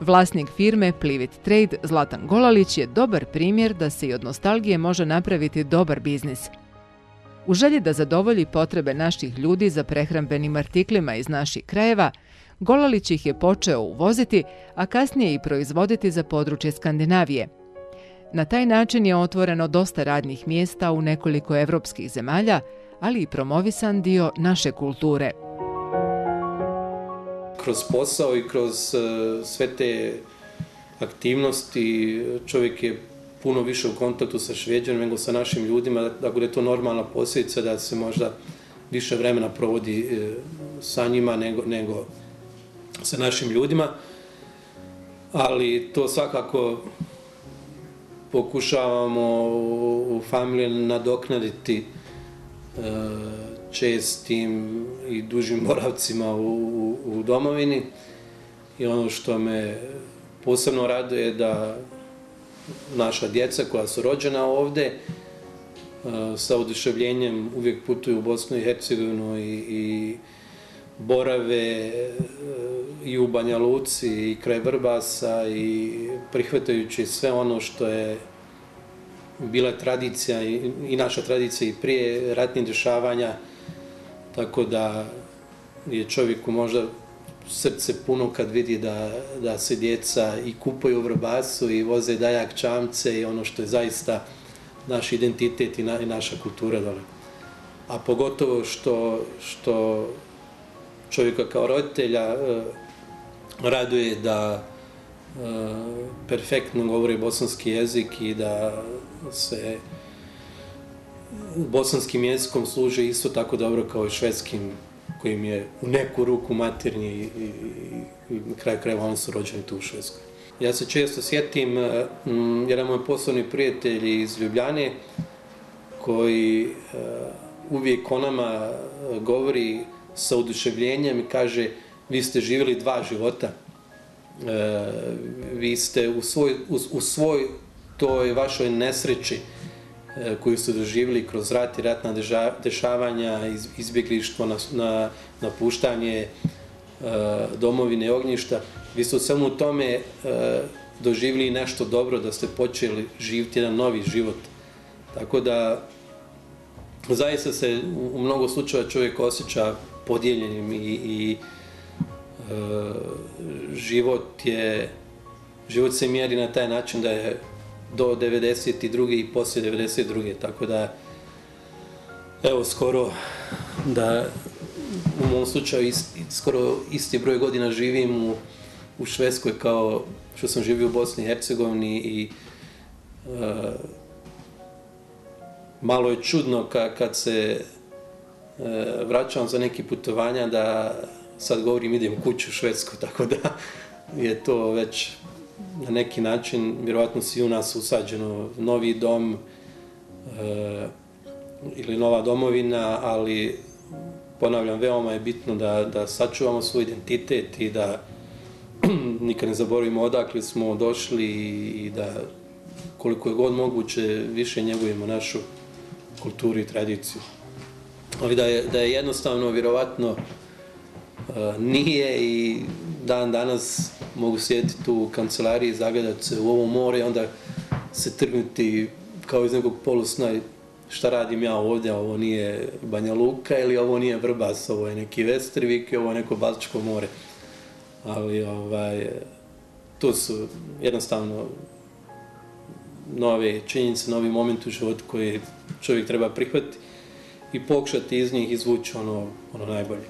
Vlasnik firme Plivit Trade Zlatan Golalić je dobar primjer da se i od nostalgije može napraviti dobar biznis. U želji da zadovolji potrebe naših ljudi za prehrambenim artiklima iz naših krajeva, Golalić ih je počeo uvoziti, a kasnije i proizvoditi za područje Skandinavije. Na taj način je otvoreno dosta radnih mjesta u nekoliko evropskih zemalja, ali i promovisan dio naše kulture. Kroz posao i kroz sve te aktivnosti čovjek je puno više u kontaktu sa Šveđanom nego sa našim ljudima, tako da je to normalna posljedica da se možda više vremena provodi sa njima nego sa našim ljudima, ali to svakako pokušavamo u familiji nadoknaditi čestim i dužim boravcima u domovini. I ono što me posebno raduje je da naša djeca koja su rođena ovdje sa oduševljenjem uvijek putuju u Bosnu i Hercegovinu i borave i u Banja Luci i kraj Vrbasa i prihvatajući sve ono što je bila tradicija i naša tradicija i prije ratnih dešavanja, tako da je čovjeku možda srce puno kad vidi da se djeca i kupaju u Vrbasu i voze dajak čamce i ono što je zaista naš identitet i naša kultura dole. A pogotovo što čovjeka kao roditelja raduje da perfektno govori bosanski jezik i da se bosanskim jezikom služi isto tako dobro kao i švedskim, kojim je u neku ruku maternji i na kraju krajeva oni su rođeni tu u Švedskoj. Ja se često sjetim jedan moj poslovni prijatelj iz Ljubljane koji uvijek o nama govori sa oduševljenjem i kaže: vi ste živjeli dva života, vi ste u svoj toj vašoj nesreći koju ste doživjeli kroz rat i ratna dešavanja, izbjeglištvo, napuštanje domovine i ognjišta, vi ste u svemu tome doživjeli nešto dobro, da ste počeli živjeti jedan novi život. Tako da zaista se u mnogo slučajeva čovjek osjeća podijeljenim i život se mjeri na taj način da je do 92. i poslije 92. Tako da, evo, skoro da u mom slučaju skoro isti broj godina živim u Švedskoj kao što sam živio u Bosni i Hercegovini i malo je čudno kad se vraćam za neki putovanja da sad govorim idem kući u Švedsku, tako da je to već na neki način, vjerovatno svi u nas usađeno, novi dom ili nova domovina, ali ponavljam, veoma je bitno da sačuvamo svoj identitet i da nikad ne zaboravimo odakle smo došli i da koliko je god moguće više njegujemo našu kulturu i tradiciju. Ali da je jednostavno, vjerovatno nije, i dan danas mogu sjediti tu u kancelariji i zagledati se u ovo more i onda se trgnuti kao iz nekog polusna šta radim ja ovdje, ovo nije Banja Luka ili ovo nije Vrbas, ovo je neki Vestervik i ovo je neko Baltičko more. Ali to su jednostavno nove činjenice, novi moment u životu koji čovjek treba prihvatiti i pokušati iz njih izvući ono najbolje.